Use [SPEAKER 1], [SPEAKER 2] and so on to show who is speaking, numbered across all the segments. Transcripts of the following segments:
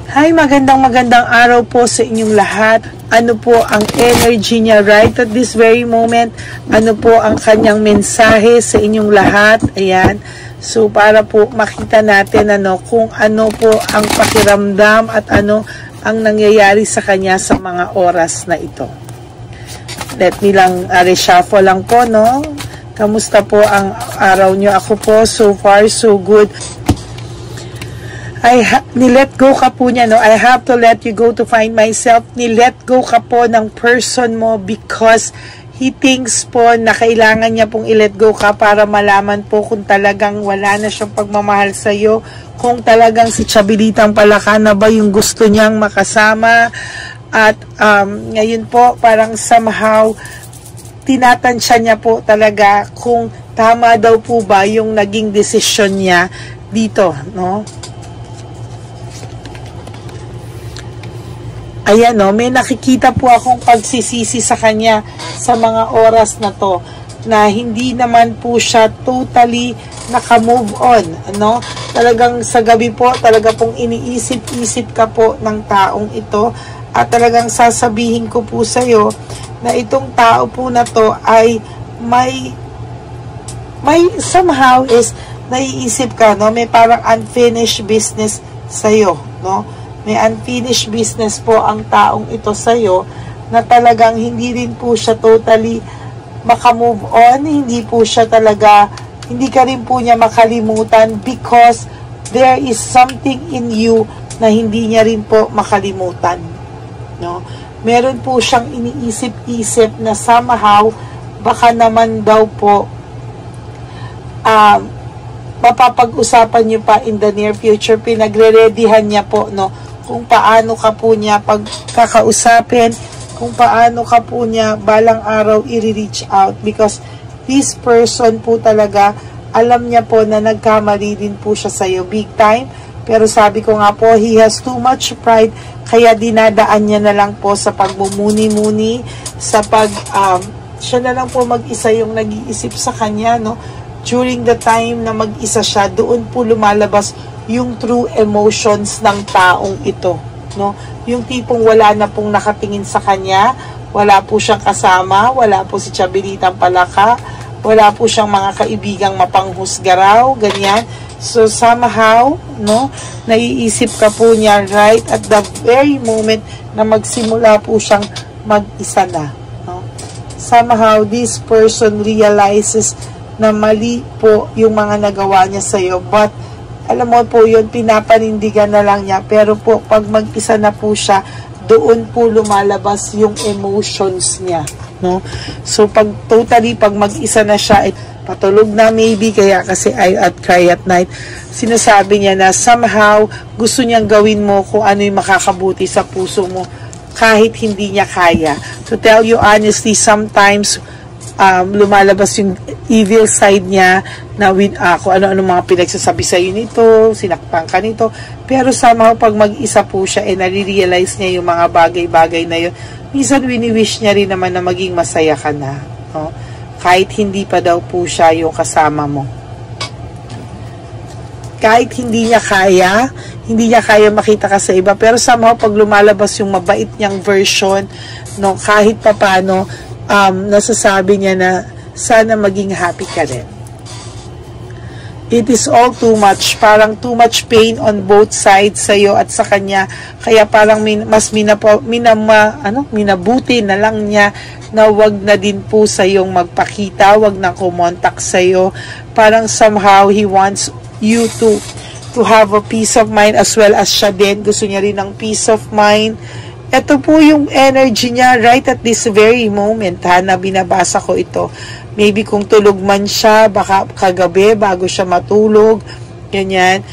[SPEAKER 1] Hi, magandang araw po sa inyong lahat. Ano po ang energy niya right at this very moment? Ano po ang kanyang mensahe sa inyong lahat? Ayan. So, para po makita natin kung ano po ang pakiramdam at ano ang nangyayari sa kanya sa mga oras na ito. Let me lang reshuffle lang po, no? Kamusta po ang araw nyo? Ako po, so far, so good. Ni-let go ka po niya, no? I have to let you go to find myself. Ni-let go ka po ng person mo because he thinks po na kailangan niya pong i-let go ka para malaman po kung talagang wala na siyang pagmamahal sa iyo, kung talagang si Chabilitang Palaka na ba yung gusto niyang makasama. At ngayon po, parang somehow, tinatansya niya po talaga kung tama daw po ba yung naging desisyon niya dito, no? Ayan, no, may nakikita po akong pagsisisi sa kanya sa mga oras na to, na hindi naman po siya totally naka-move on, no? Talagang sa gabi po, talaga pong iniisip-isip ka po ng taong ito, at talagang sasabihin ko po sa iyo na itong tao po na to ay may somehow is naiisip ka, no? May parang unfinished business sa iyo, no? May unfinished business po ang taong ito sa'yo na talagang hindi rin po siya totally makamove on, hindi po siya talaga, hindi ka rin po niya makalimutan because there is something in you na hindi niya rin po makalimutan, no? Meron po siyang iniisip-isip na somehow baka naman daw po mapapag-usapan niyo pa in the near future. Pinagre-readyhan niya po, no, kung paano ka po niya pagkakausapin, kung paano ka po niya balang araw i-reach out because this person po talaga, alam niya po na nagkamali din po siya sa iyo big time, pero sabi ko nga po, he has too much pride, kaya dinadaan niya na lang po sa pagmumuni-muni, sa siya na lang po mag-isa yung nag-iisip sa kanya, no? During the time na mag-isa siya, doon po lumalabas yung true emotions ng taong ito, no? Yung tipong wala na pong nakatingin sa kanya, wala po siyang kasama, wala po si Chabilitang Palaka, wala po siyang mga kaibigang mapanghusga raw, ganyan. So somehow, no, naiisip ka po niya right at the very moment na magsimula po siyang mag-isa na, no? Somehow this person realizes na mali po yung mga nagawa niya sa iyo, but alam mo po yun, pinapanindigan na lang niya. Pero po, pag mag-isa na po siya, doon po lumalabas yung emotions niya, no? So, pag mag-isa na siya, patulog na maybe, kaya kasi I cry at night, sinasabi niya na somehow, gusto niyang gawin mo kung ano yung makakabuti sa puso mo, kahit hindi niya kaya. To tell you honestly, sometimes, lumalabas yung evil side niya na kung ano-ano mga pinagsasabi sa iyo nito, sinakpan ka nito, pero somehow pag mag-isa po siya, nare-realize niya yung mga bagay-bagay na yun. Minsan wini-wish niya rin naman na maging masaya ka na, no? Kahit hindi pa daw po siya yung kasama mo. Kahit hindi niya kaya makita ka sa iba, pero somehow pag lumalabas yung mabait niyang version, no, kahit papano, nasasabi niya na sana maging happy ka rin. It is all too much. Parang too much pain on both sides sa'yo at sa kanya. Kaya parang mas minabuti na lang niya na wag na din po sa'yong magpakita, wag na kumontak sa'yo. Parang somehow he wants you to have a peace of mind as well as siya din. Gusto niya rin ng peace of mind. Ito po yung energy niya right at this very moment, na binabasa ko ito. Maybe kung tulog man siya, baka kagabi bago siya matulog, ganyan.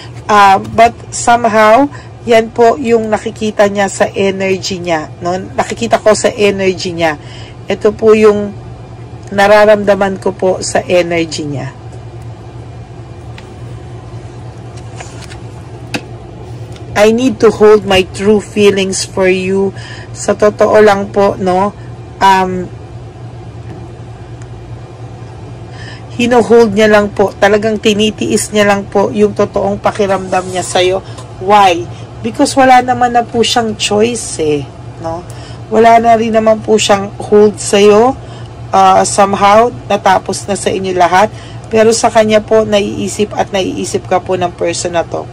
[SPEAKER 1] But somehow, yan po yung nakikita niya sa energy niya, no? Nakikita ko sa energy niya. Ito po yung nararamdaman ko po sa energy niya. I need to hold my true feelings for you. Sa totoo lang po, no, hino-hold niya lang po, talagang tinitiis niya lang po yung totoong pakiramdam niya sa'yo. Why? Because wala naman na po siyang choice eh, no? Wala na rin naman po siyang hold sa'yo. Somehow, natapos na sa inyo lahat. Pero sa kanya po, naiisip at naiisip ka po ng person na to.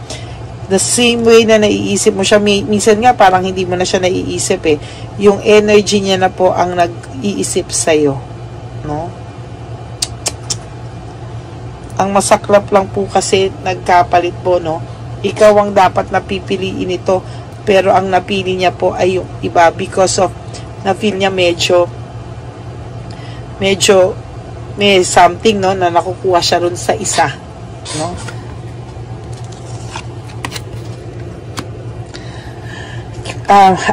[SPEAKER 1] The same way na naiisip mo siya, minsan nga parang hindi mo na siya naiisip eh. Yung energy niya na po ang nag-iisip sa'yo, no? Ang masaklap lang po kasi nagkapalit po, no? Ikaw ang dapat napipiliin ito, pero ang napili niya po ay yung iba because of na-feel niya medyo may something, no, na nakukuha siya ron sa isa, no?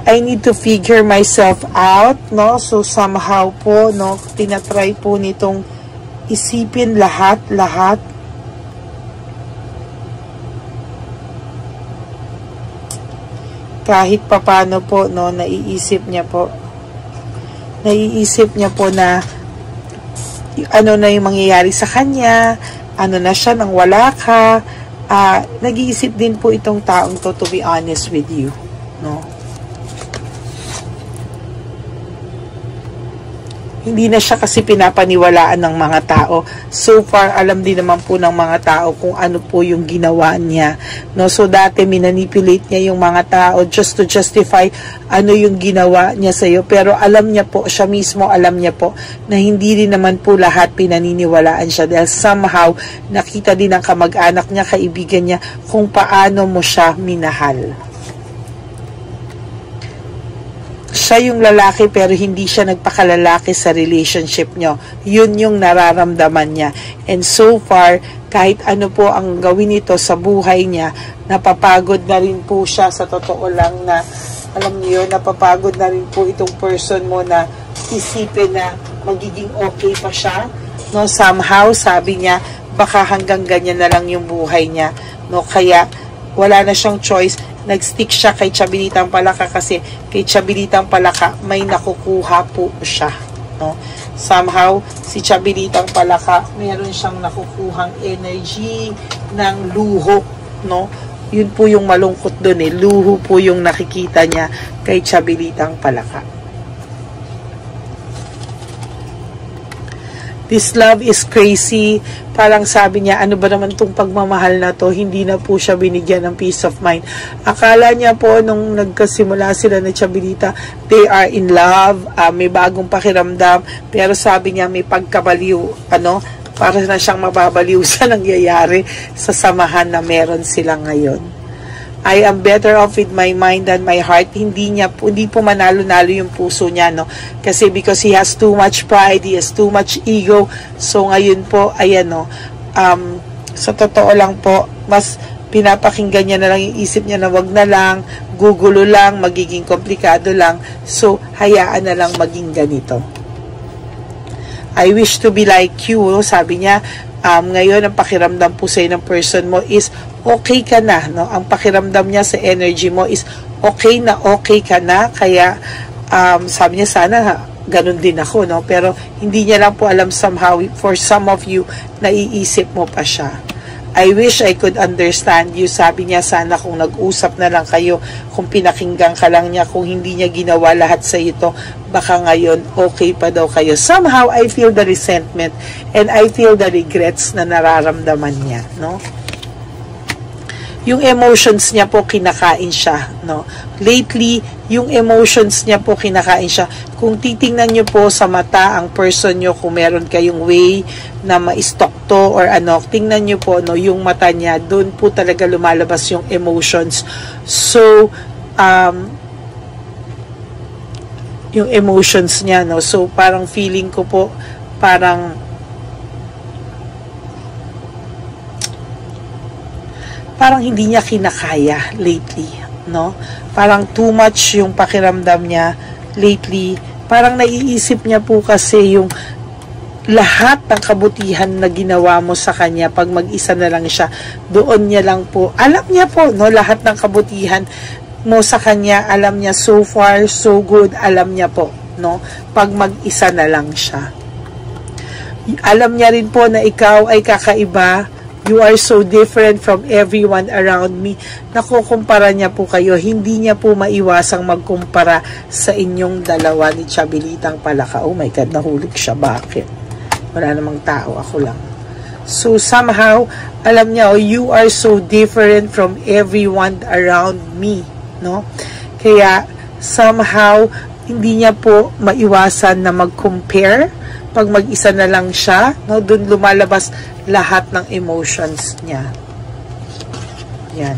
[SPEAKER 1] I need to figure myself out, no? So somehow po, no, tinatry po nitong isipin lahat kahit papano po, no, naiisip niya po na ano na yung mangyayari sa kanya, ano na siya nang wala ka. Nag-iisip din po itong taong to be honest with you, no? Hindi na siya kasi pinapaniwalaan ng mga tao. So far, alam din naman po ng mga tao kung ano po yung ginawa niya, no? So dati minanipulate niya yung mga tao just to justify ano yung ginawa niya sa'yo. Pero alam niya po, siya mismo alam niya po na hindi rin naman po lahat pinaniniwalaan siya. Dahil somehow, nakita din ng kamag-anak niya, kaibigan niya, kung paano mo siya minahal. Siya yung lalaki pero hindi siya nagpakalalaki sa relationship nyo. Yun yung nararamdaman niya. And so far, kahit ano po ang gawin nito sa buhay niya, napapagod na rin po siya sa totoo lang na, alam niyo, napapagod na rin po itong person mo na isipin na magiging okay pa siya. No, somehow, sabi niya, baka hanggang ganyan na lang yung buhay niya. No, kaya wala na siyang choice. Nag-stick siya kay Chabilitang Palaka kasi kay Chabilitang Palaka may nakukuha po siya, no? Somehow si Chabilitang Palaka meron siyang nakukuhang energy ng luho, no? Yun po yung malungkot doon eh. Luho po yung nakikita niya kay Chabilitang Palaka. This love is crazy. Parang sabi niya, ano ba naman itong pagmamahal na to? Hindi na po siya binigyan ng peace of mind. Akala niya po, nung nagkasimula sila na Chabilita, they are in love, may bagong pakiramdam, pero sabi niya, may pagkabaliw, para na siyang mababaliw sa nangyayari sa samahan na meron sila ngayon. I am better off with my mind than my heart. Hindi po manalo-nalo yung puso niya, no? Kasi because he has too much pride, he has too much ego. So ngayon po, ayan, no, sa totoo lang po, mas pinapakinggan niya na lang yung isip niya na wag na lang, gugulo lang, magiging komplikado lang. So hayaan na lang maging ganito. I wish to be like you, no? Sabi niya, ngayon ang pakiramdam po sa'yo ng person mo is okay ka na, no? Ang pakiramdam niya sa energy mo is okay ka na, kaya sabi niya sana ganun din ako, no? Pero hindi niya lang po alam, somehow for some of you naiisip mo pa siya. I wish I could understand you. Sabi niya, sana kung nag-usap na lang kayo, kung pinakinggan ka lang niya, kung hindi niya ginawa lahat sa ito, baka ngayon okay pa daw kayo. Somehow I feel the resentment and I feel the regrets na nararamdaman niya, no? Yung emotions niya po kinakain siya, no? Lately, yung emotions niya po kinakain siya. Kung titingnan niyo po sa mata ang person niyo, kung meron kayong way na ma-stalk to or tingnan niyo po, no, yung mata niya, doon po talaga lumalabas yung emotions. So, yung emotions niya, no? So, parang feeling ko po, parang hindi niya kinakaya lately, no? Parang too much yung pakiramdam niya lately. Parang naiisip niya po kasi yung lahat ng kabutihan na ginawa mo sa kanya, pag mag-isa na lang siya, doon niya lang po, alam niya po, no, lahat ng kabutihan mo sa kanya, alam niya, so far, so good, alam niya po, no, pag mag-isa na lang siya. Alam niya rin po na ikaw ay kakaiba, You are so different from everyone around me. Nakukumpara niya po kayo. Hindi niya po maiwasang magkumpara sa inyong dalawa ni Chabilitang Palaka. Oh my God, nahulog siya. Bakit? Wala namang tao. Ako lang. So somehow, alam niya, you are so different from everyone around me. No? Kaya somehow, hindi niya po maiwasan na mag-compare. Pag mag-isa na lang siya, no, doon lumalabas lahat ng emotions niya. Yan.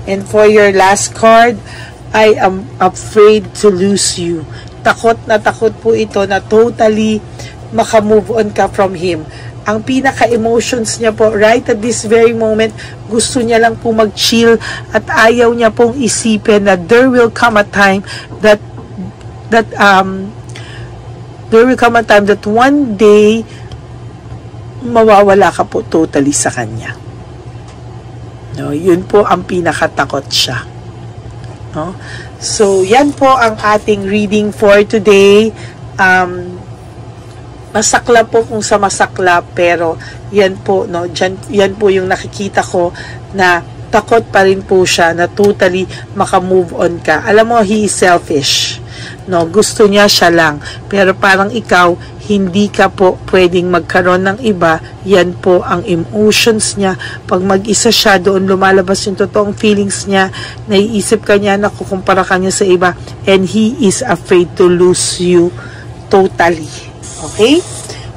[SPEAKER 1] And for your last card, I am afraid to lose you. Takot na takot po ito na totally makamove on ka from him. Ang pinaka-emotions niya po, right at this very moment, gusto niya lang po mag-chill at ayaw niya pong isipin na there will come a time that one day mawawala ka po totally sa kanya. No, yun po ang pinakatakot siya. No? So, yan po ang ating reading for today. Masakla po kung sa masakla, pero yan po, no, yan po yung nakikita ko na takot pa rin po siya na totally makamove on ka. Alam mo, he is selfish. No, gusto niya siya lang. Pero parang ikaw, hindi ka po pwedeng magkaroon ng iba. Yan po ang emotions niya. Pag mag-isa siya, doon lumalabas yung totoong feelings niya. Naiisip ka niya, nakukumpara ka niya sa iba. And he is afraid to lose you totally. Okay?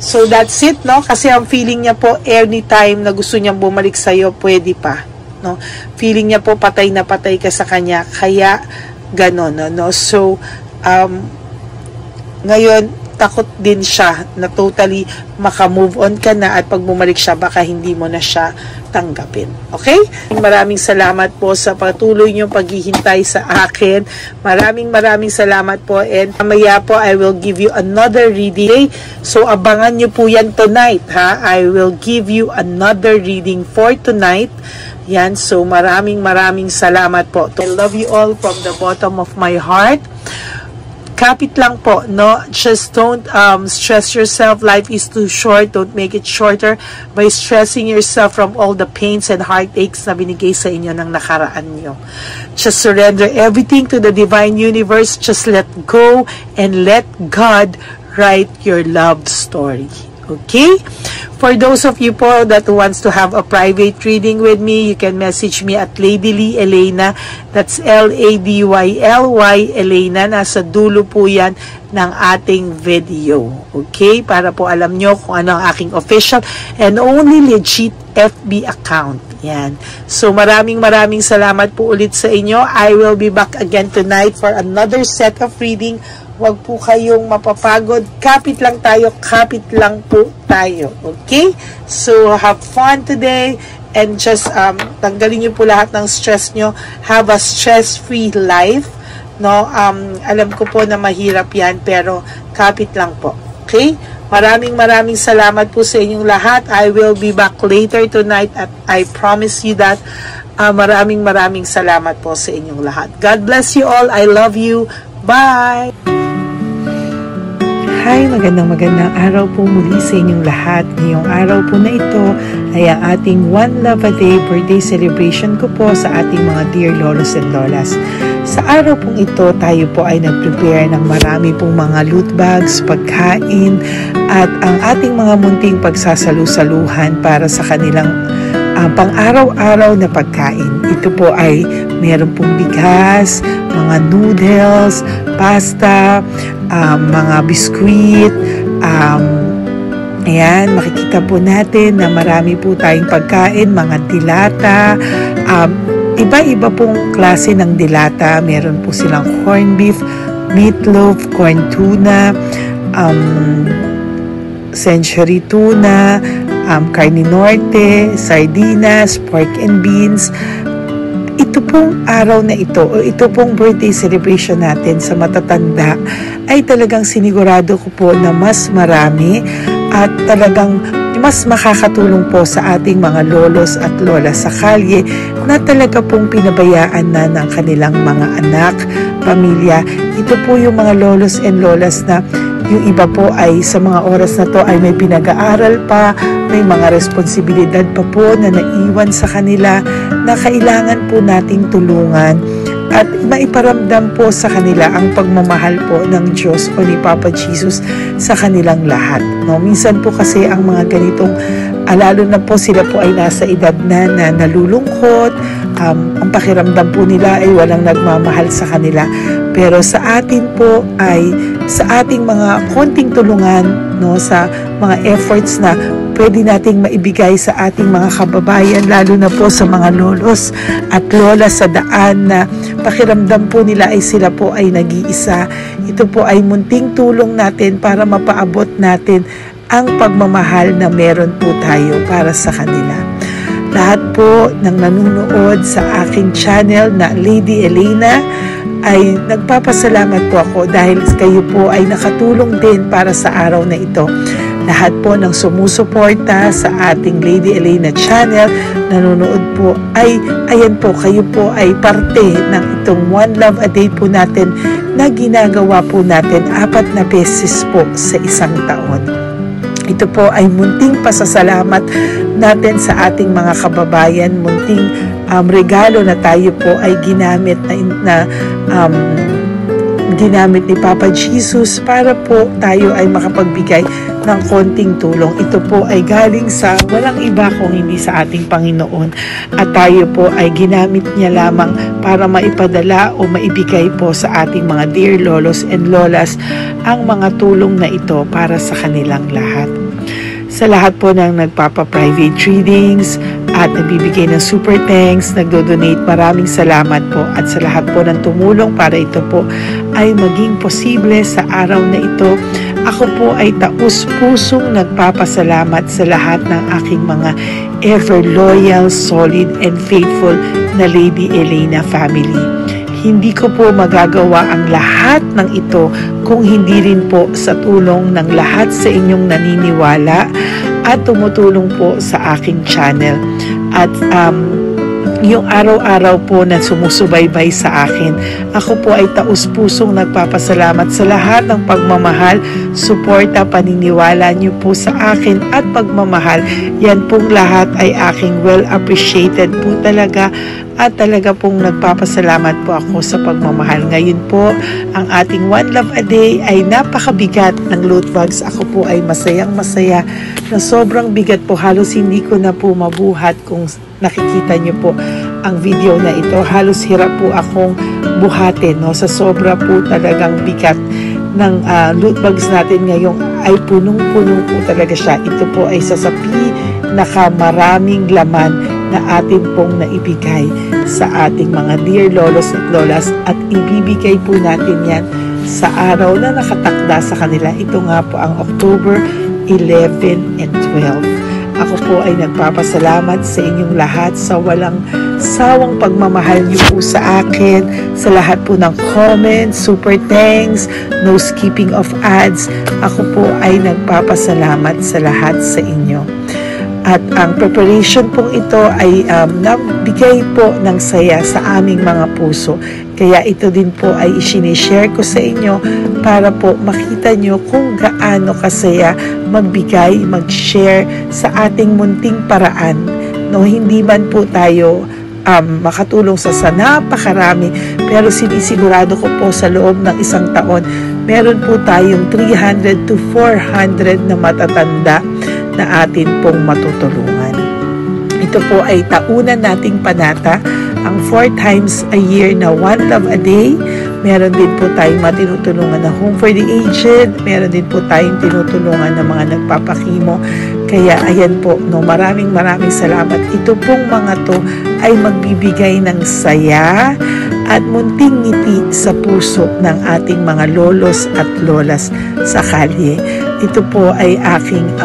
[SPEAKER 1] So that's it, no? Kasi ang feeling niya po, anytime na gusto niyang bumalik sa'yo, pwede pa. No? Feeling niya po, patay na patay ka sa kanya. Kaya, ganon, no? So, ngayon, takot din siya na totally makamove on ka na at pag bumalik siya, baka hindi mo na siya tanggapin. Okay? Maraming salamat po sa patuloy niyong paghihintay sa akin. Maraming salamat po, and mamaya po I will give you another reading. So abangan niyo po yan tonight, ha? I will give you another reading for tonight. Yan, so maraming salamat po. I love you all from the bottom of my heart. Kapit lang po, no? Just don't stress yourself. Life is too short. Don't make it shorter by stressing yourself from all the pains and heartaches na binigay sa inyo ng nakaraan nyo. Just surrender everything to the divine universe. Just let go and let God write your love story. Okay? For those of you po that wants to have a private reading with me, you can message me at Lady Lee Elena. That's Ladyly Elena. Nasa dulo po yan ng ating video. Okay? Para po alam nyo kung ano ang aking official and only legit FB account. Yan. So maraming salamat po ulit sa inyo. I will be back again tonight for another set of reading. Huwag po kayong mapapagod. Kapit lang po tayo. Okay? So, have fun today and just tanggalin niyo po lahat ng stress nyo. Have a stress-free life. No? Alam ko po na mahirap yan, pero kapit lang po. Okay? Maraming salamat po sa inyong lahat. I will be back later tonight at I promise you that maraming salamat po sa inyong lahat. God bless you all. I love you. Bye! Hi, magandang araw po muli sa inyong lahat. Ngayong araw po na ito ay ang ating One Love a Day birthday celebration ko po sa ating mga dear lolos and lolas. Sa araw pong ito, tayo po ay nag-prepare ng marami pong mga loot bags, pagkain, at ang ating mga munting pagsasalu-saluhan para sa kanilang pang-araw-araw na pagkain. Ito po ay meron pong bigas, mga noodles, pasta, mga biskuit, ayan, makikita po natin na marami po tayong pagkain, mga dilata, iba-iba pong klase ng dilata. Meron po silang corned beef, meatloaf, corn tuna, century tuna, carne norte, sardinas, pork and beans. Ito pong araw na ito, o ito pong birthday celebration natin sa matatanda, ay talagang sinigurado ko po na mas marami at talagang mas makakatulong po sa ating mga lolos at lola sa kalye na talaga pong pinabayaan na ng kanilang mga anak, pamilya. Ito po yung mga lolos and lolas na Yung iba po ay sa mga oras na to ay may pinag-aaral pa, may mga responsibilidad pa po na naiwan sa kanila na kailangan po nating tulungan at maiparamdam po sa kanila ang pagmamahal po ng Diyos o ni Papa Jesus sa kanilang lahat. No? Minsan po kasi ang mga ganitong, lalo na po sila po ay nasa edad na nalulungkot, ang pakiramdam po nila ay walang nagmamahal sa kanila. Pero sa atin po ay sa ating mga konting tulungan, no, sa mga efforts na pwede nating maibigay sa ating mga kababayan, lalo na po sa mga lolos at lola sa daan na pakiramdam po nila ay sila po ay nag-iisa. Ito po ay munting tulong natin para mapaabot natin ang pagmamahal na meron po tayo para sa kanila. Lahat po ng nanonood sa aking channel na Lady Elena ay nagpapasalamat po ako dahil kayo po ay nakatulong din para sa araw na ito. Lahat po ng sumusuporta sa ating Lady Elena channel, nanonood po, ay ayan po, kayo po ay parte ng itong One Love a Day po natin na ginagawa po natin 4 na beses po sa isang taon. Ito po ay munting pasasalamat natin sa ating mga kababayan, munting regalo na tayo po ay ginamit ginamit ni Papa Jesus para po tayo ay makapagbigay ng konting tulong. Ito po ay galing sa walang iba kung hindi sa ating Panginoon at tayo po ay ginamit niya lamang para maipadala o maibigay po sa ating mga dear lolos and lolas ang mga tulong na ito para sa kanilang lahat. Sa lahat po ng nagpapa-private readings at nagbibigay ng super thanks, nagdo-donate, maraming salamat po. At sa lahat po ng tumulong para ito po ay maging posible sa araw na ito, ako po ay taus-pusong nagpapasalamat sa lahat ng aking mga ever loyal, solid, and faithful na Lady Elena family. Hindi ko po magagawa ang lahat ng ito kung hindi rin po sa tulong ng lahat sa inyong naniniwala at tumutulong po sa aking channel. At yung araw-araw po na sumusubaybay sa akin, ako po ay taus-pusong nagpapasalamat sa lahat ng pagmamahal, suporta, paniniwala niyo po sa akin at pagmamahal. Yan pong lahat ay aking well appreciated po talaga. At talaga pong nagpapasalamat po ako sa pagmamahal. Ngayon po, ang ating One Love a Day ay napakabigat ng loot bags. Ako po ay masayang-masaya na sobrang bigat po. Halos hindi ko na po mabuhat kung nakikita niyo po ang video na ito. Halos hirap po akong buhatin, no? Sa sobra po talagang bigat ng loot bags natin ngayong ay punong-puno po talaga siya. Ito po ay sasapi nakamaraming laman na atin pong naibigay sa ating mga dear lolos at lolas at ibibigay po natin yan sa araw na nakatakda sa kanila. Ito nga po ang October 11 and 12. Ako po ay nagpapasalamat sa inyong lahat sa walang sawang pagmamahal niyo po sa akin, sa lahat po ng comments, super thanks, no skipping of ads. Ako po ay nagpapasalamat sa lahat sa inyo. At ang preparation pong ito ay nabigay po ng saya sa aming mga puso. Kaya ito din po ay isinishare ko sa inyo para po makita nyo kung gaano kasaya magbigay, mag-share sa ating munting paraan. No, hindi man po tayo makatulong sa napakarami, pero sinisigurado ko po sa loob ng isang taon, meron po tayong 300 to 400 na matatanda na atin pong matutulungan. Ito po ay taunan nating panata, ang 4 times a year na One Love a Day. Meron din po tayong matinutulungan na Home for the Aged, meron din po tayong tinutulungan ng mga nagpapakimo. Kaya ayan po, no, maraming salamat. Ito pong mga to ay magbibigay ng saya at munting ngiti sa puso ng ating mga lolos at lolas sa kalye. Ito po ay aking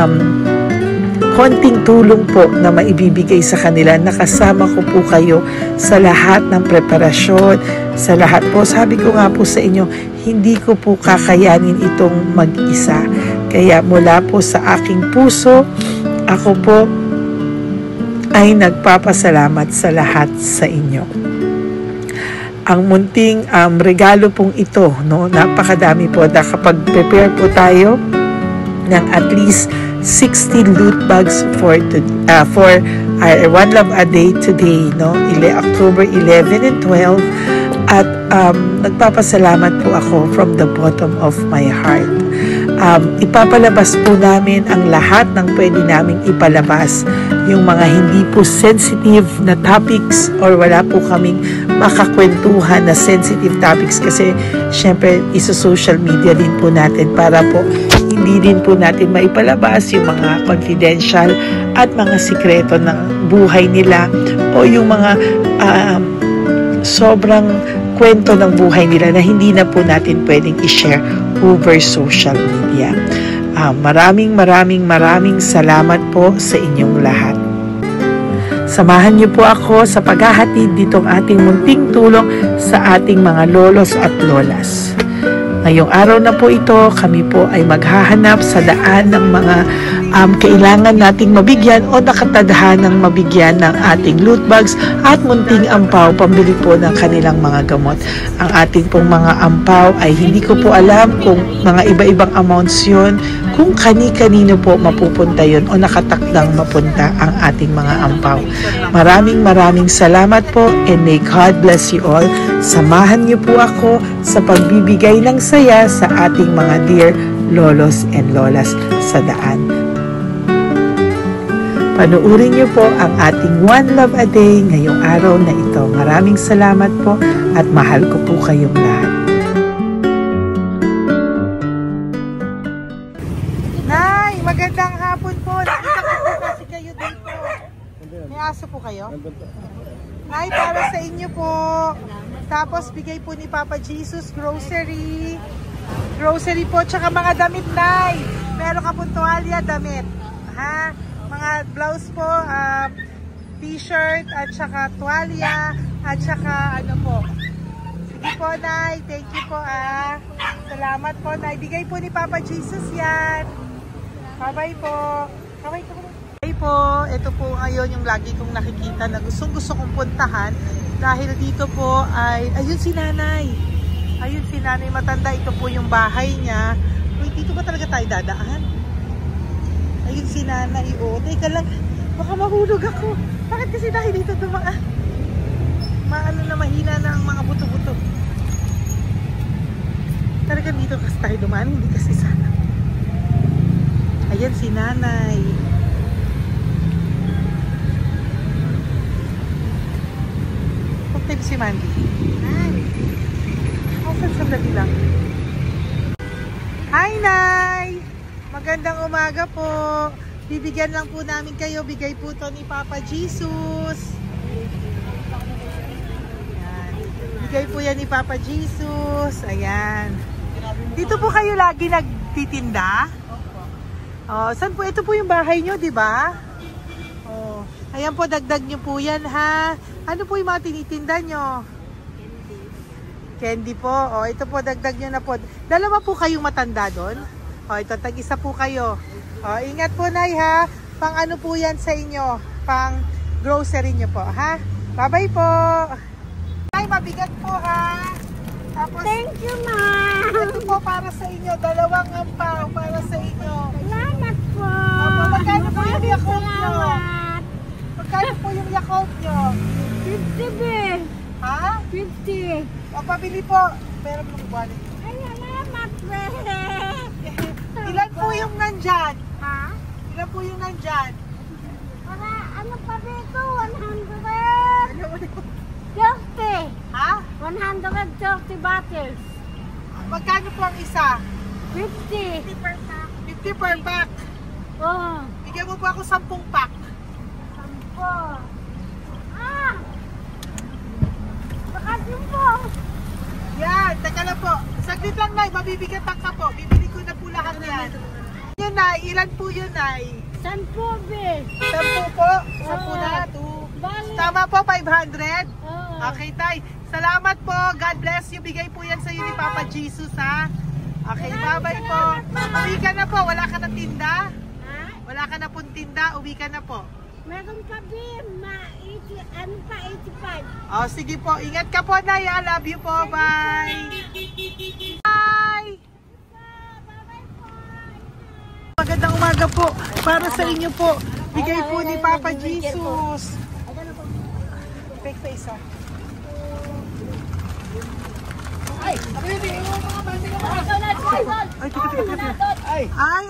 [SPEAKER 1] konting tulong po na maibibigay sa kanila. Nakasama ko po kayo sa lahat ng preparasyon, sa lahat po. Sabi ko nga po sa inyo, hindi ko po kakayanin itong mag-isa. Kaya mula po sa aking puso, ako po ay nagpapasalamat sa lahat sa inyo. ang munting regalo pong ito, no? Napakadami po. Nakapag-prepare po tayo ng at least 60 loot bags for our One Love a Day today, no? October 11 and 12. At nagpapasalamat po ako from the bottom of my heart. Ipapalabas po namin ang lahat ng pwede naming ipalabas. Yung mga hindi po sensitive na topics or wala po kaming makakwentuhan na sensitive topics kasi syempre isa-social media din po natin para po hindi din po natin maipalabas yung mga confidential at mga sikreto ng buhay nila o yung mga sobrang kwento ng buhay nila na hindi na po natin pwedeng i-share over social media. Maraming salamat po sa inyong lahat. Samahan niyo po ako sa paghahatid ditong ating munting tulong sa ating mga lolos at lolas. Ngayong araw na po ito, kami po ay maghahanap sa daan ng mga kailangan nating mabigyan o nakatadhanang mabigyan ng ating loot bags at munting ampaw pambili po ng kanilang mga gamot. Ang ating pong mga ampaw ay hindi ko po alam kung mga iba-ibang amounts yun, kung kani-kanino po mapupunta yun o nakatakdang mapunta ang ating mga ampaw. Maraming salamat po and may God bless you all. Samahan niyo po ako sa pagbibigay ng saya sa ating mga dear lolos and lolas sa daan. Panuurin niyo po ang ating One Love a Day ngayong araw na ito. Maraming salamat po at mahal ko po kayong lahat. Nay, magandang hapon po. Nakita ko po kasi kayo dito. May aso po kayo? Nay, para sa inyo po. Tapos bigay po ni Papa Jesus grocery. Grocery po, tsaka mga damit, Nay. Meron ka po tuwalya, damit. Ha? Mga blouse po, t-shirt, at saka tuwalya, at saka ano po. Sige po, Nay. Thank you po, Salamat po, Nay. Bigay po ni Papa Jesus yan. Bye-bye po. Bye-bye po. Bye po. Ito po ngayon yung lagi kong nakikita na gusto kong puntahan. Dahil dito po ay, ayun si Nanay. Ayun si Nanay matanda. Ito po yung bahay niya. Uy, dito ba talaga tayo dadaan? Ayun si Nanay. O, teka lang. Baka mahulog ako. Bakit kasi dahil dito dumaan? Maano na mahina na ang mga buto-buto. Talaga dito kasi tayo dumaan. Hindi kasi sana. Ayan si Nanay. Huwag si Mandy. Sandali lang. Hi, Nay! Magandang umaga po. Bibigyan lang po namin kayo. Bigay po to ni Papa Jesus. Ayan. Bigay po yan ni Papa Jesus. Ayan. Dito po kayo lagi nagtitinda? Oh, saan po? Ito po yung bahay nyo, di ba? Oh. Ayan po, dagdag nyo po yan, ha? Ano po yung mga tinitinda nyo? Candy po. O, ito po, dagdag nyo na po. Dalawa po kayong matanda doon. O, ito, tag-isa po kayo. O, ingat po, Nay, ha? Pang ano po yan sa inyo? Pang grocery nyo po, ha? Bye-bye po. Nay, mabigat po, ha? Tapos,
[SPEAKER 2] thank you, Ma.
[SPEAKER 1] Ito po para sa inyo. Dalawang ampaw para sa inyo.
[SPEAKER 2] Salamat po.
[SPEAKER 1] Opo, magkano po yung Yakult nyo?
[SPEAKER 2] Salamat.
[SPEAKER 1] Magkano po yung Yakult nyo?
[SPEAKER 2] 50, be.
[SPEAKER 1] Ha?
[SPEAKER 2] 50.
[SPEAKER 1] O, pabili po. Meron po wallet.
[SPEAKER 2] Ay, salamat, be.
[SPEAKER 1] Ilan po yung nandyan?
[SPEAKER 2] Ha?
[SPEAKER 1] Ilan po yung nandyan?
[SPEAKER 2] Para, ano pa dito? 100.
[SPEAKER 1] Ano po?
[SPEAKER 2] 30.
[SPEAKER 1] Ha?
[SPEAKER 2] 130 bottles.
[SPEAKER 1] Magkano po ang isa?
[SPEAKER 2] 50.
[SPEAKER 1] 50 per pack.
[SPEAKER 2] Oh.
[SPEAKER 1] Bigyan mo po ako 10 pack.
[SPEAKER 2] 10. Ah! Bakit po?
[SPEAKER 1] Yan, teka lang po. Saglit lang, Nay. Mabibigatan ka po. Bibili ko na po lahat yan. Yun, Nay. Ilan po yun, Nay?
[SPEAKER 2] 10, be.
[SPEAKER 1] 10 po? 10 na. 2.
[SPEAKER 2] Bali.
[SPEAKER 1] Tama po, 500?
[SPEAKER 2] Oh.
[SPEAKER 1] Okay, Tay. Salamat po. God bless you. Bigay po yan sa iyo ni Papa Jesus, ha? Okay, bye-bye po. Uwi ka na po. Wala ka na tinda?
[SPEAKER 2] Ha?
[SPEAKER 1] Wala ka na pong tinda. Uwi ka na po.
[SPEAKER 2] Meron pa din, ano pa, 85.
[SPEAKER 1] Oh, sige po. Ingat ka po, Nay. I love you po. Bye. Bye. Magandang umaga po. Para sa inyo po. Bigay po ni Papa Jesus. Fake face, ha? Ay,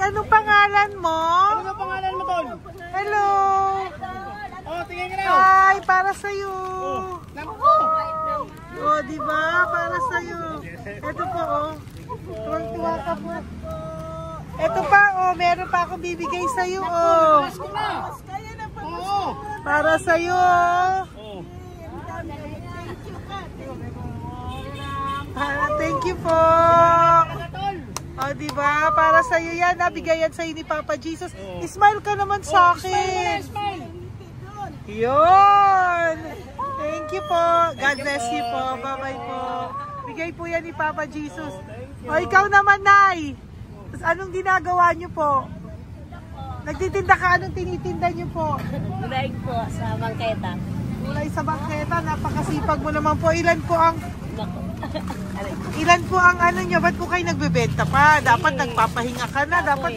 [SPEAKER 1] anong pangalan mo?
[SPEAKER 3] Ano pangalan mo, Tol?
[SPEAKER 1] Hello.
[SPEAKER 3] Oh, tingin ka na.
[SPEAKER 1] Ay, para sa'yo.
[SPEAKER 3] Naku!
[SPEAKER 1] Oh, di ba? Para sa'yo. Ito po, oh. Tuwang-tuwa ka po. Ito pa, oh. Meron pa akong bibigay sa'yo, oh.
[SPEAKER 3] Oo!
[SPEAKER 1] Para sa'yo. Thank you po. Oh, di ba? Para sa'yo yan. Nabigayan sa'yo ni Papa Jesus. Smile ka naman sa akin. Yun. Thank you po. God bless you po. Bye-bye po. Bigay po yan ni Papa Jesus. O, ikaw naman, Nay. Anong ginagawa niyo po? Nagtitinda ka? Anong tinitinda niyo po?
[SPEAKER 4] Gulay po sa bangketa.
[SPEAKER 1] Gulay sa bangketa. Napakasipag mo naman po. Ilan po ang ano nyo? Ba't po kayo nagbebenta pa? Dapat nagpapahinga ka na. Dapat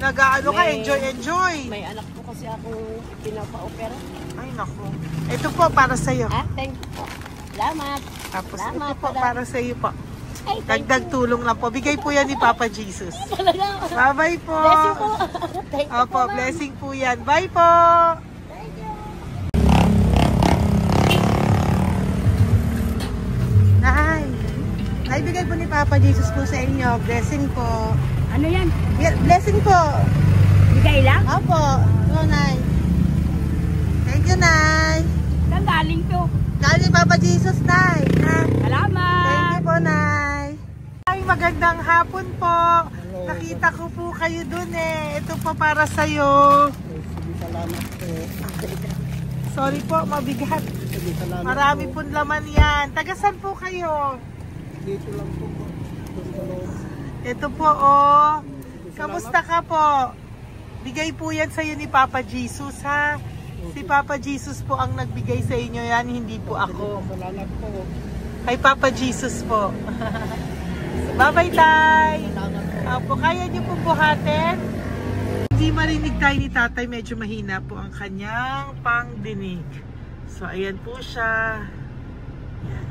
[SPEAKER 1] nag-ano ka, enjoy.
[SPEAKER 4] May anak po kasi akong pinapa-opera.
[SPEAKER 1] Ay, naku. Ito po, para sa'yo.
[SPEAKER 4] Thank you po. Salamat.
[SPEAKER 1] Tapos
[SPEAKER 4] Salamat,
[SPEAKER 1] ito po, para sa'yo po.
[SPEAKER 4] Ay, thank
[SPEAKER 1] Dagdag tulong lang po. Bigay po yan ni Papa Jesus.
[SPEAKER 4] Talaga.
[SPEAKER 1] Bye-bye po.
[SPEAKER 4] Bless you po. Thank you
[SPEAKER 1] Opo,
[SPEAKER 4] po, ma'am.
[SPEAKER 1] blessing po yan. Bye po. Naibigay po ni Papa Jesus po sa inyo. Blessing po.
[SPEAKER 4] Ano yan?
[SPEAKER 1] Blessing po.
[SPEAKER 4] Bigay lang?
[SPEAKER 1] Opo. Oo, Nay. Thank you, Nay.
[SPEAKER 4] Saan galing to?
[SPEAKER 1] Galing Papa Jesus, Nay.
[SPEAKER 4] Salamat.
[SPEAKER 1] Thank you po, Nay. Ay, magandang hapon po. Nakita ko po kayo dun eh. Ito po para sa'yo.
[SPEAKER 3] Salamat po.
[SPEAKER 1] Sorry po, mabigat.
[SPEAKER 3] Salamat
[SPEAKER 1] Marami pong laman yan. Tagasan po kayo?
[SPEAKER 3] Dito lang po.
[SPEAKER 1] Ito po, oh. Kamusta ka po? Bigay po yan sa'yo ni Papa Jesus, ha? Si Papa Jesus po ang nagbigay sa inyo yan, hindi po ako.
[SPEAKER 3] Salamat po.
[SPEAKER 1] Kay Papa Jesus po. Bye-bye, Tay. Opo, kaya niyo po buhatin? Hindi marinig tayo ni Tatay, medyo mahina po ang kanyang pangdinig. So, ayan po siya. Ayan.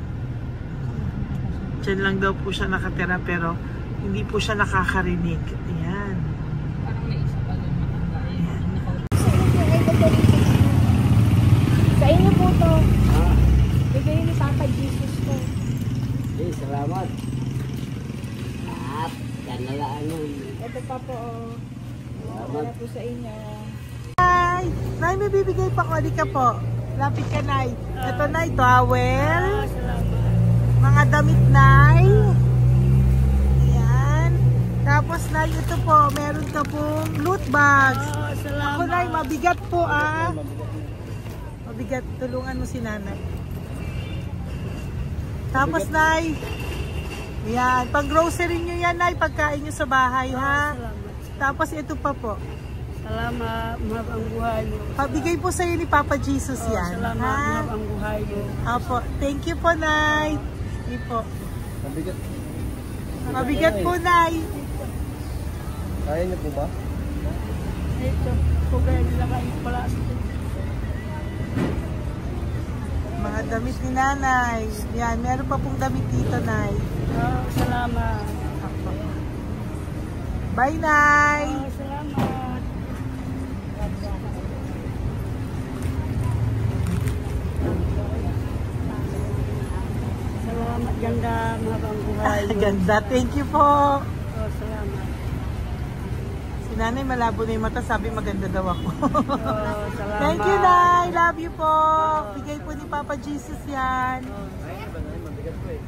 [SPEAKER 1] Diyan lang daw po siya nakatira pero hindi po siya nakakarinig. Ayan.
[SPEAKER 4] Sa inyo po to. Bigay ni Papa Jesus to.
[SPEAKER 3] Salamat. At, yan na lang ano.
[SPEAKER 4] Ito pa po. Para po sa inyo.
[SPEAKER 1] Nay! Nay, may bibigay pa ko. Di ka po. Lapit ka, Nay. Ito, Nay, towel. Mga damit, Nay. Ayan. Tapos, Nay, ito po. Meron ka pong loot bags. Ako, Nay, mabigat po, ah. Mabigat. Tulungan mo si Nanay. Tapos, Nay. Ayan. Pang grocery nyo yan, Nay. Pagkain nyo sa bahay, ha? Tapos, ito pa po.
[SPEAKER 4] Salamat. Mahab ang buhay mo.
[SPEAKER 1] Pabigay po sa'yo ni Papa Jesus yan.
[SPEAKER 4] Salamat.
[SPEAKER 1] Ha?
[SPEAKER 4] Mahab ang buhay mo.
[SPEAKER 1] Apo. Thank you po, Nay. Hindi po.
[SPEAKER 3] Mabigat.
[SPEAKER 1] Mabigat po, Nay.
[SPEAKER 3] Kaya niyo po ba?
[SPEAKER 4] Ito. Kugay nila kayo pala.
[SPEAKER 1] Mga damit ni Nanay. Yan. Meron pa pong damit dito, Nay.
[SPEAKER 4] Salamat.
[SPEAKER 1] Apo. Bye, Nay.
[SPEAKER 4] Salamat. Salamat, ganda, mahabang buhay.
[SPEAKER 1] Ganda. Thank you po.
[SPEAKER 4] Salamat.
[SPEAKER 1] Si Nanay malabo na yung mata. Sabi maganda daw ako.
[SPEAKER 4] Salamat.
[SPEAKER 1] Thank you, Nay. Love you po. Bigay po ni Papa Jesus yan.
[SPEAKER 3] Mabigat po eh.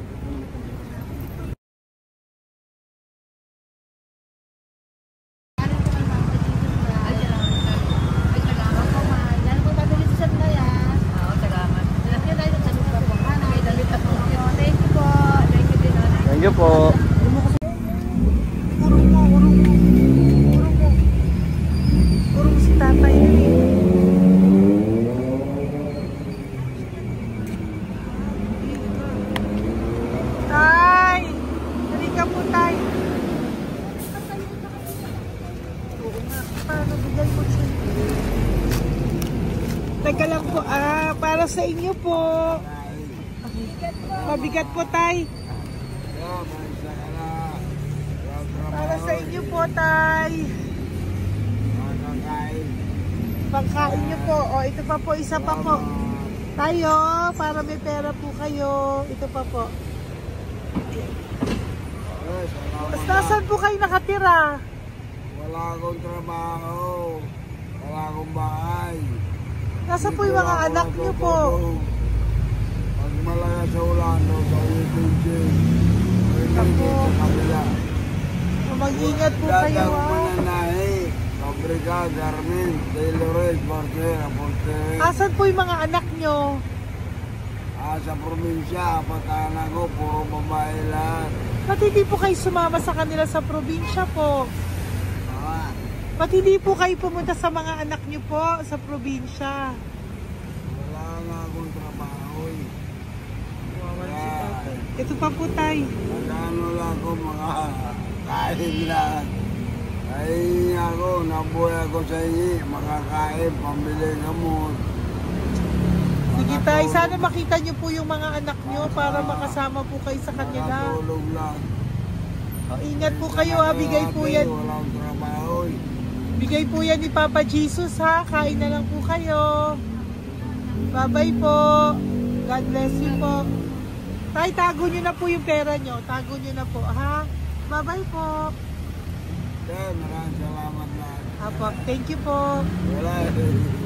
[SPEAKER 3] Thank you po.
[SPEAKER 1] Urong mo, urong mo. Urong mo. Urong si Tatay. Teka lang po. Para sa inyo po. Mabigat po, tay. Para sa inyo po, tay. Pagkain nyo po. O, ito pa po, isa pa po. Tayo, para may pera po kayo. Ito pa po. Nasaan po kayo nakatira?
[SPEAKER 3] Wala akong trabaho. Wala akong bahay.
[SPEAKER 1] Nasaan po yung mga anak nyo po?
[SPEAKER 3] Pag malaya sa ulan, sa UPG.
[SPEAKER 1] Ako.
[SPEAKER 3] Sa kabila.
[SPEAKER 1] Mag-ingat po kayo,
[SPEAKER 3] Dagang mananahi. Fabrika, Garmin, Taylorage, Bartera, Portere.
[SPEAKER 1] Asan po yung mga anak nyo?
[SPEAKER 3] Sa probinsya, patanan ko, puro babae lahat.
[SPEAKER 1] Ba't hindi po kayo sumama sa kanila sa probinsya po?
[SPEAKER 3] Ah,
[SPEAKER 1] Ba't hindi po kayo pumunta sa mga anak nyo po sa probinsya?
[SPEAKER 3] wala nga akong trabaho eh.
[SPEAKER 1] Ito pa po, tay.
[SPEAKER 3] Nagano lang ako mga kain lang. Ay ako, nabuhay ako sa inyo, makakain, pambili gamot.
[SPEAKER 1] Sige, tay. Sana makita nyo po yung mga anak nyo para makasama po kayo sa kanila.
[SPEAKER 3] Makatulog lang.
[SPEAKER 1] O, ingat po kayo, ha. Bigay po yan.
[SPEAKER 3] Walang trabaho eh.
[SPEAKER 1] Bigay po yan ni Papa Jesus, ha. Kain na lang po kayo. Bye-bye po. God bless you po. Tay, tago nyo na po yung pera nyo. Tago nyo na po, ha. Bye-bye po.
[SPEAKER 3] Kaya maraming salamat lahat.
[SPEAKER 1] Apo, thank you po.
[SPEAKER 3] Wala eh.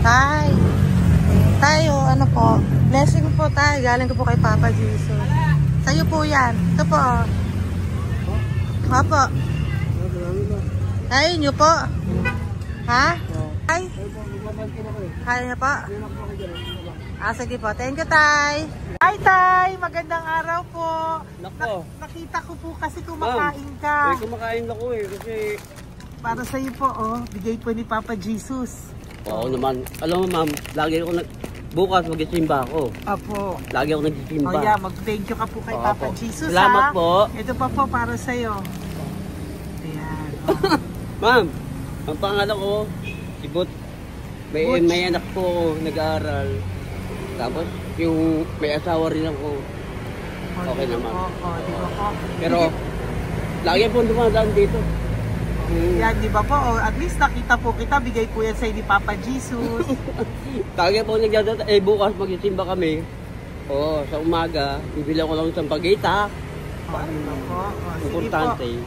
[SPEAKER 1] Tay. Tayo, ano po? Blessing po tayo. Galing ko po kay Papa Jesus. Sa'yo po yan. Ito po. Apo. Tayo nyo po. Ha? Tay? Kaya niyo po? Sige po. Thank you, Tay. Hi, Tay. Magandang araw po.
[SPEAKER 3] Nako.
[SPEAKER 1] Nakita ko po kasi kumakain ka.
[SPEAKER 3] Kumakain ako eh, kasi...
[SPEAKER 1] Para sa'yo po, bigay po ni Papa Jesus.
[SPEAKER 5] Oo naman. Alam mo ma'am, lagi ako bukas mag-isimba ako.
[SPEAKER 1] Apo.
[SPEAKER 5] Lagi ako nag-isimba.
[SPEAKER 1] Oh yeah, mag-thank you ka po kay
[SPEAKER 5] Oo
[SPEAKER 1] Papa
[SPEAKER 5] po.
[SPEAKER 1] Jesus,
[SPEAKER 5] Salamat
[SPEAKER 1] ha?
[SPEAKER 5] po.
[SPEAKER 1] Ito pa po para sa'yo. Ayan.
[SPEAKER 5] Ma'am, ang pangalan ko, si Butch.
[SPEAKER 1] Butch.
[SPEAKER 5] May anak po ako, nag-aaral. Tapos, yung may asawa rin ako. Okay
[SPEAKER 1] di ba
[SPEAKER 5] naman.
[SPEAKER 1] po? Di ba po?
[SPEAKER 5] Pero, lagi po dumadaan dito.
[SPEAKER 1] Yan, di ba po? At least nakita po kita, bigay po yan sa'yo ni Papa Jesus.
[SPEAKER 5] Lagi po nagdadaan. Bukas mag-isimba kami. Oo, sa umaga, bibili ko lang isang pagita.
[SPEAKER 1] Di ba po? Sige
[SPEAKER 5] Importante,
[SPEAKER 1] po.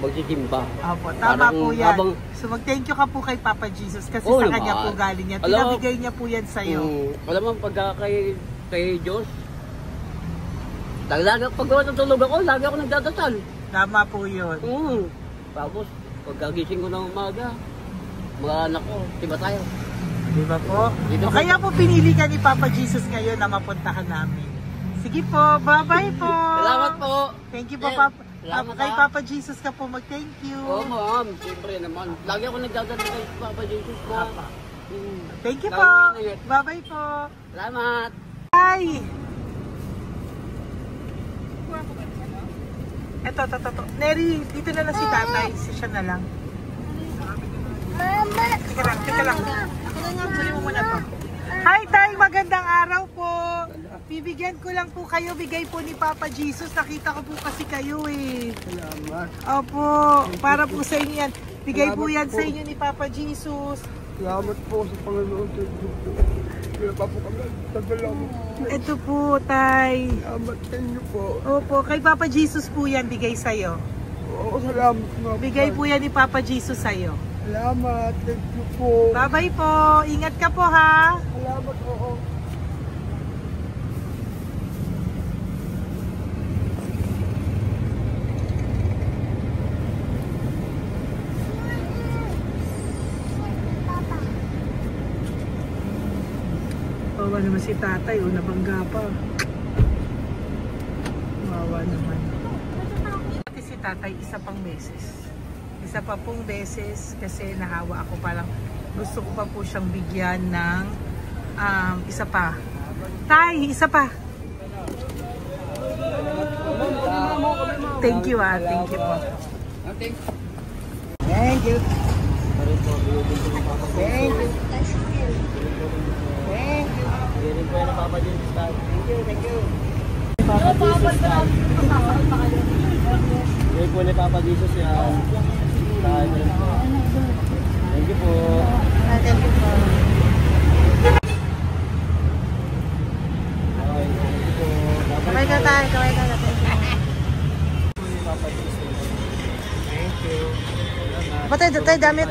[SPEAKER 5] magsisimba.
[SPEAKER 1] Opo, tama
[SPEAKER 5] Parang
[SPEAKER 1] po yan.
[SPEAKER 5] habang-
[SPEAKER 1] So mag-thank you ka po kay Papa Jesus kasi
[SPEAKER 5] Oo
[SPEAKER 1] sa
[SPEAKER 5] naman.
[SPEAKER 1] kanya po galing yan.
[SPEAKER 5] Alam mo-
[SPEAKER 1] Pinabigay niya po yan sa'yo.
[SPEAKER 5] Alam mo, pagka kay Diyos, lagi pag natulog ako, lagi ako nagdadasal.
[SPEAKER 1] Tama po yun.
[SPEAKER 5] Tapos, pagkagising ko ng umaga, mga anak ko, diba tayo?
[SPEAKER 1] Di ba po?
[SPEAKER 5] Dito
[SPEAKER 1] O
[SPEAKER 5] po.
[SPEAKER 1] kaya po pinili ka ni Papa Jesus ngayon na mapuntahan namin. Sige po, bye-bye po.
[SPEAKER 5] Salamat po.
[SPEAKER 1] Thank you po,
[SPEAKER 5] Eh,
[SPEAKER 1] Papa.
[SPEAKER 5] salamat,
[SPEAKER 1] Kay
[SPEAKER 5] ha.
[SPEAKER 1] Papa Jesus ka po mag-thank you.
[SPEAKER 5] Oo, ma'am. Siyempre naman. Lagi ako nagdadasal kay Papa Jesus mo.
[SPEAKER 1] Thank you
[SPEAKER 5] Lagi
[SPEAKER 1] po.
[SPEAKER 5] mo ingat.
[SPEAKER 1] Bye-bye po.
[SPEAKER 5] Salamat.
[SPEAKER 1] Bye. Eto. Neri, dito na lang si tatay. Siya na lang.
[SPEAKER 2] Mama!
[SPEAKER 1] Teka lang. Sali mo muna to. Hi, Tay! Magandang araw po. Bibigyan ko lang po kayo. Bigay po ni Papa Jesus. Nakita ko po kasi kayo eh.
[SPEAKER 3] Salamat.
[SPEAKER 1] Opo. Para po sa inyo yan. Bigay po yan sa inyo ni Papa Jesus.
[SPEAKER 3] Salamat po sa Panginoon sa Diyos po. Kaya pa po kami nagdalaman.
[SPEAKER 1] Ito po, Tay.
[SPEAKER 3] Salamat sa inyo po.
[SPEAKER 1] Opo. Kay Papa Jesus po yan. Bigay sa'yo.
[SPEAKER 3] Oo, salamat mga
[SPEAKER 1] Bigay po yan ni Papa Jesus sa'yo.
[SPEAKER 3] Salamat. Thank you po.
[SPEAKER 1] Bye-bye po. Ingat ka po, ha?
[SPEAKER 3] Salamat, oo.
[SPEAKER 1] Wawa naman si tatay, nabangga pa. Wawa naman. Pati si tatay, isa pang beses. Isa pa pong beses kasi nahawa ako, parang gusto ko pa po siyang bigyan ng isa pa. Tay, isa pa. thank you ah. Thank you po.
[SPEAKER 5] Thank
[SPEAKER 1] Thank you.
[SPEAKER 5] you.
[SPEAKER 1] Thank you.
[SPEAKER 5] Ganyan po yan ang Papa Jesus. Thank you, thank you. Ganyan po ni Papa Jesus yan. Thank you po.
[SPEAKER 1] Thank you po. Kamay ka tayo, kamay ka na.
[SPEAKER 5] Thank you.
[SPEAKER 1] Patay, tayo damit.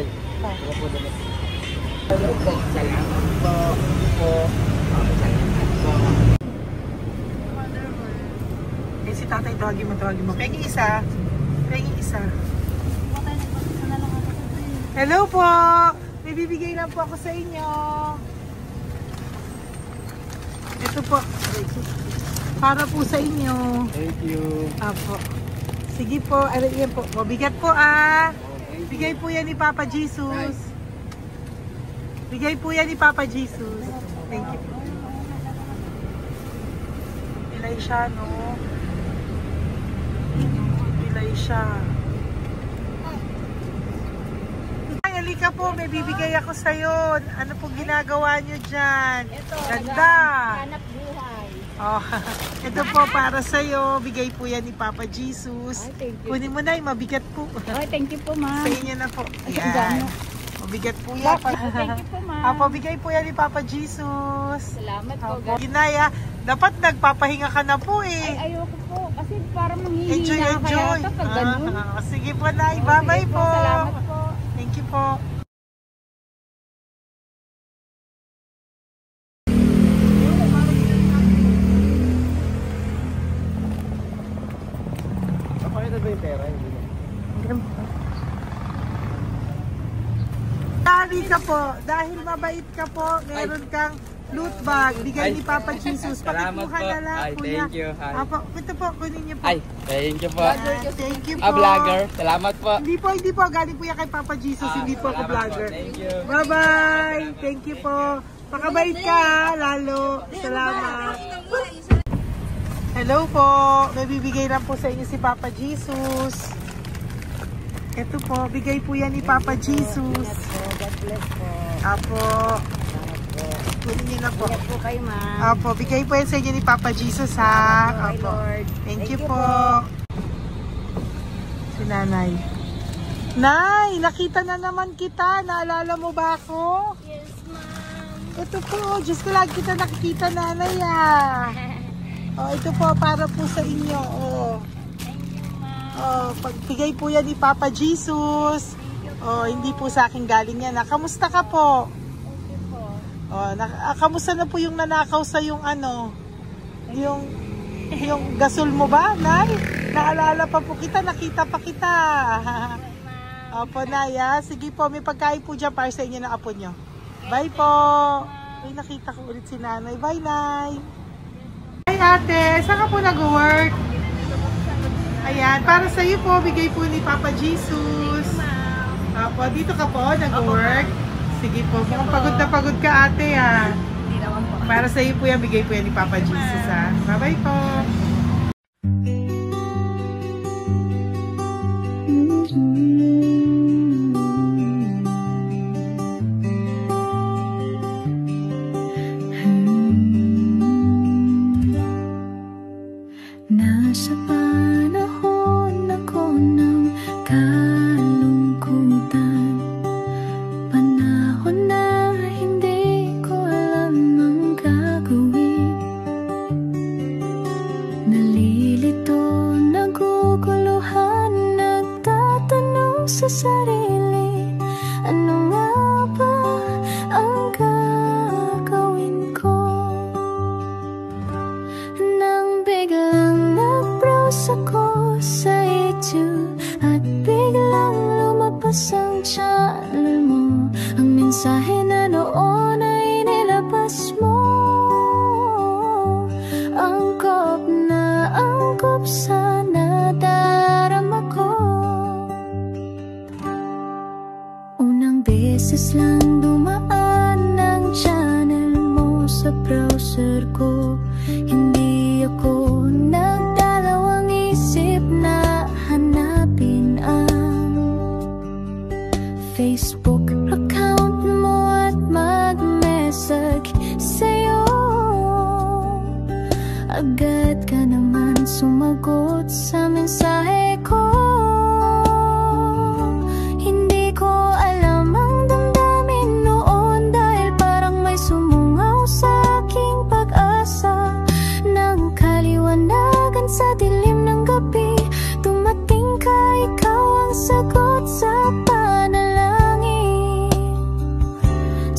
[SPEAKER 1] Eh, si tatay, tawagin mo. Pengi isa. Hello po! May bibigay lang po ako sa inyo. Ito po. Para po sa inyo.
[SPEAKER 5] Thank you.
[SPEAKER 1] Apo. Sige po, yan po. Mabigat po ah. Bigay po yan ni Papa Jesus. Bigay po yan ni Papa Jesus. Thank you po. Elisha, no? Elisha. Ay, halika po. May bibigay ako sa'yo. Ano po ginagawa nyo dyan? Ganda.
[SPEAKER 4] Hanap buhay.
[SPEAKER 1] Oh, ito po para sa'yo. Bigay po yan ni Papa Jesus.
[SPEAKER 4] Ay, thank you.
[SPEAKER 1] Kunin mo na, mabigat po.
[SPEAKER 4] Ay, thank you po, ma'am.
[SPEAKER 1] Sa inyo na po.
[SPEAKER 4] Ay,
[SPEAKER 1] Ayan.
[SPEAKER 4] gano.
[SPEAKER 1] Mabigat po yan.
[SPEAKER 4] Thank you po, ma'am.
[SPEAKER 1] Apo, bigay po yan ni Papa Jesus.
[SPEAKER 4] Salamat po.
[SPEAKER 1] Apo, Ginaya, dapat nagpapahinga ka na po eh.
[SPEAKER 4] Ay, ayoko po. Kasi parang manghihina
[SPEAKER 1] Enjoy.
[SPEAKER 4] kaya ito pag ganun.
[SPEAKER 1] Sige po, Nay. Bye-bye
[SPEAKER 4] Sige
[SPEAKER 1] po.
[SPEAKER 4] Salamat po.
[SPEAKER 1] Thank you po.
[SPEAKER 5] Pakita ba yung pera?
[SPEAKER 1] Dahil ka po, dahil mabait ka po, meron kang loot bag. Bigay ni Papa Jesus.
[SPEAKER 5] Salamat
[SPEAKER 1] Pakikuha
[SPEAKER 5] po.
[SPEAKER 1] na lang,
[SPEAKER 5] Ay,
[SPEAKER 1] kuya.
[SPEAKER 5] thank you. Ay.
[SPEAKER 1] Apo, ito po, kunin niyo po.
[SPEAKER 5] Ay, thank you po.
[SPEAKER 1] Thank you po.
[SPEAKER 5] Vlogger. Salamat po.
[SPEAKER 1] Hindi po. Galing po yan kay Papa Jesus. Hindi po ako
[SPEAKER 5] Salamat
[SPEAKER 1] vlogger.
[SPEAKER 5] po. Thank you.
[SPEAKER 1] Bye-bye. Thank you po. Pakabait ka, lalo. Salamat. Hello po. May bibigay lang po sa inyo si Papa Jesus. Ito po, bigay po yan ni Papa Jesus.
[SPEAKER 4] God bless po.
[SPEAKER 1] Apo. Kunin niyo na po.
[SPEAKER 4] Ingat po kayo, ma'am.
[SPEAKER 1] Apo, bigay po yan sa inyo ni Papa Jesus ha.
[SPEAKER 4] Salamat po,
[SPEAKER 1] Apo.
[SPEAKER 4] Lord.
[SPEAKER 1] Thank you po. Si Nanay. Nay, nakita na naman kita. Naalala mo ba ako?
[SPEAKER 2] Yes, ma'am.
[SPEAKER 1] Ito po, just lang kita nakikita, Nanay ah. Oh, ito po para po sa inyo. Oh. Pagbigay po yan ni Papa Jesus. Oh, hindi po sa akin galing yan. Kamusta ka po? Oh, kamusta na po yung nanakaw sa yung ano? Yung gasol mo ba, Nay? Naalala pa po kita, nakita pa kita. Opo, Nay, ah. Sige po, may pagkain po dyan para sa inyo ng apo nyo. Bye po. Ay, nakita ko ulit si Nanay. Bye, Nay. Hi, ate. Saan ka po nag-work? Ayan, para sa iyo po, bigay po ni Papa Jesus. Opo, dito ka po, nag-work. Sige po, mukhang pagod ka ate ha. Para sa iyo po yan, bigay po yan ni Papa Jesus ha. Bye-bye po.
[SPEAKER 6] Nasa panahon ako ng kalungkutan, panahon na hindi ko alam ang gagawin. Nalilito, naguguluhan, nagtatanong sa sarili, ano nga ba ang gagawin ko? Nang biglang nag-browse ako sa YouTube at biglang lumabas ang channel mo, ang mensahe na noon ay nilabas mo. Angkop sa nadarama ko. Unang beses lang dumaan ang channel mo sa browser ko. Hindi ako nagdalawang isip na agad ka naman sumagot sa mensahe ko. Hindi ko alam ang damdamin noon, dahil parang may sumungaw sa aking pag-asa. Nang kaliwanagan sa dilim ng gabi, dumating ka, ikaw ang sagot sa panalangin.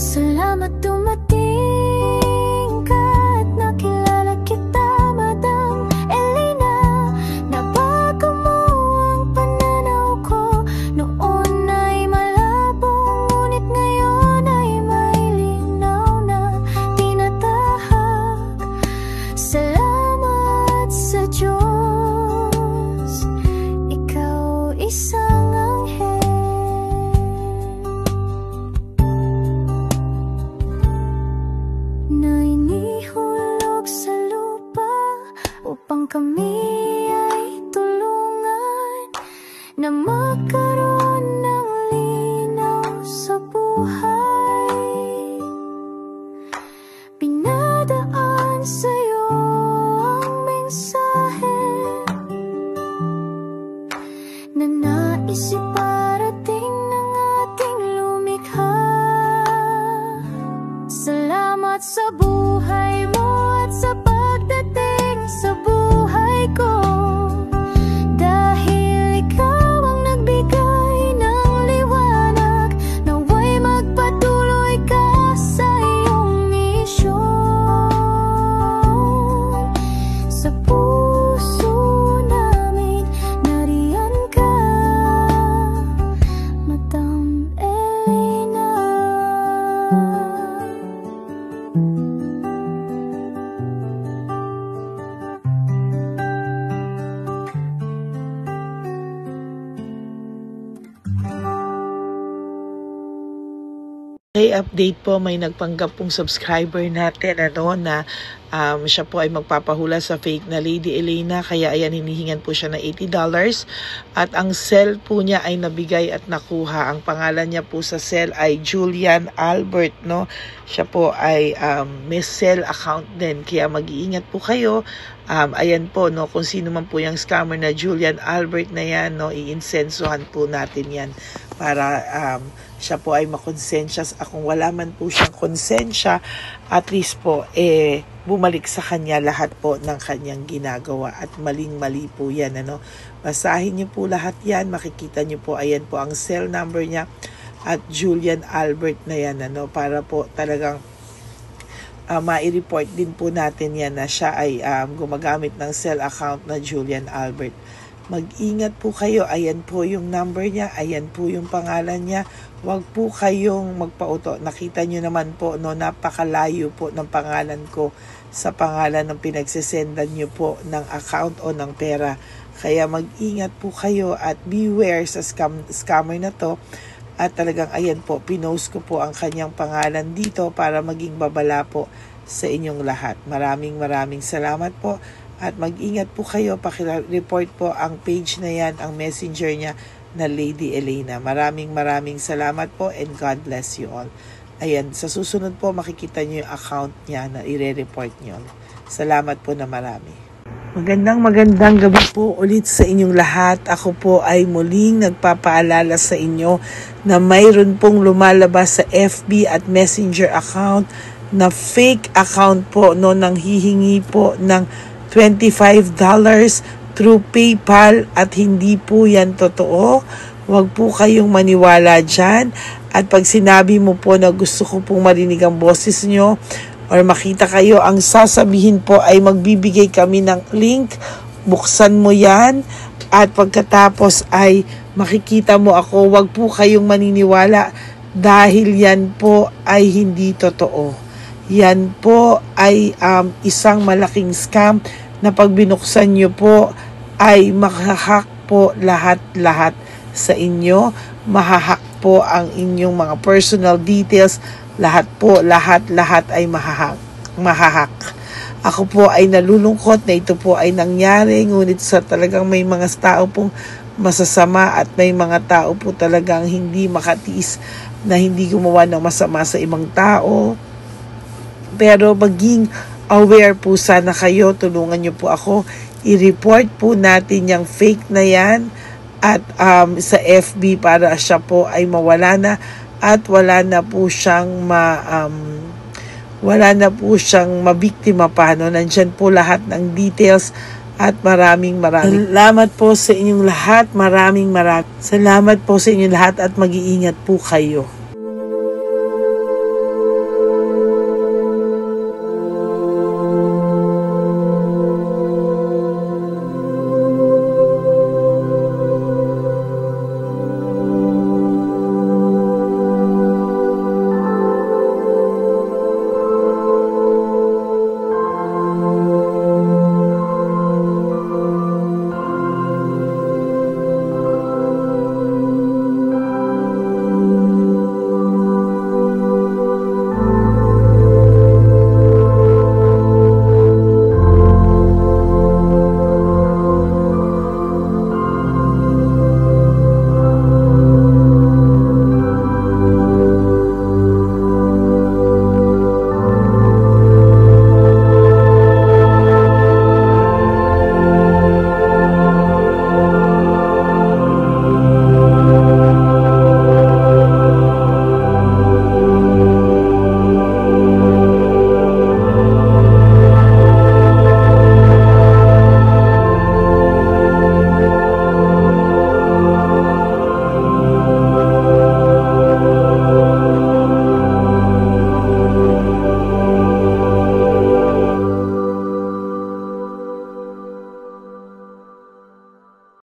[SPEAKER 6] Salamat dumating ka at nakilala kita, Madam Elena. Nabago mo ang pananaw ko, noon ay malabo, ngunit ngayon ay may linaw na tinatahak. Salamat sa Diyos, ikaw isang anghel. Na inihulog sa lupa upang kami ay tulungan na magkaroon ng linaw sa buhay. Pinadaan sa'yo ang mensahe na nais iparating ng ating lumikha. Salamat sa buhay mo at sa pagdating sa buhay ko, dahil ikaw ang nagbigay ng liwanag. Nawa'y magpatuloy ka sa iyong misyon. Sa puso namin nariyan ka, Madam Elena.
[SPEAKER 1] Okay, update po, may nagpanggap pong subscriber natin na siya po ay magpapahula sa fake na Lady Elena, kaya ayan, hinihingan po siya ng $80 at ang cell po niya ay nabigay at nakuha. Ang pangalan niya po sa cell ay Julian Albert, no? Siya po ay may cell account din, kaya mag-iingat po kayo. Ayan po, no, kung sino man po yung scammer na Julian Albert na yan, no, iinsensuhan po natin yan para siya po ay makonsensya. Kung wala man po siyang konsensya, at least po bumalik sa kanya lahat po ng kanyang ginagawa, at maling-mali po yan, ano. Basahin niyo po lahat yan, makikita niyo po, ayan po ang cell number niya at Julian Albert na yan, ano, para po talagang mai-report din po natin yan na siya ay gumagamit ng cell account na Julian Albert. Mag-ingat po kayo, ayan po yung number niya, ayan po yung pangalan niya. Huwag po kayong magpauto. Nakita nyo naman po, no, napakalayo po ng pangalan ko sa pangalan ng pinagsesendan nyo po ng account o ng pera. Kaya mag-ingat po kayo at beware sa scammer na to. At talagang ayan po, pinost ko po ang kanyang pangalan dito para maging babala po sa inyong lahat. Maraming salamat po. At mag-ingat po kayo, pakireport po ang page na yan, ang messenger niya na Lady Elena. Maraming salamat po and God bless you all. Ayan, sa susunod po makikita niyo yung account niya na ire-report niyo. Salamat po na marami. Magandang gabi po ulit sa inyong lahat. Ako po ay muling nagpapaalala sa inyo na mayroon pong lumalabas sa FB at Messenger account na fake account po, no, nang hihingi po ng $25 through PayPal, at hindi po yan totoo. Huwag po kayong maniwala dyan. At pag sinabi mo po na gusto ko pong marinig ang boses nyo or makita kayo, ang sasabihin po ay magbibigay kami ng link, buksan mo yan, at pagkatapos ay makikita mo ako. Huwag po kayong maniniwala dahil yan po ay hindi totoo. Yan po ay isang malaking scam na pag binuksan nyo po ay mahahack po lahat sa inyo. Mahahack po ang inyong mga personal details. Lahat ay mahahack. Ako po ay nalulungkot na ito po ay nangyari, ngunit sa talagang may mga tao pong masasama at may mga tao po talagang hindi makatiis na hindi gumawa ng masama sa ibang tao. Pero maging aware po sana kayo. Tulungan nyo po ako. I-report po natin yung fake na yan at sa FB para siya po ay mawala na at wala na po siyang mabiktima pa. No? Nandyan po lahat ng details at maraming salamat po sa inyong lahat. Maraming salamat po sa inyong lahat at mag-iingat po kayo.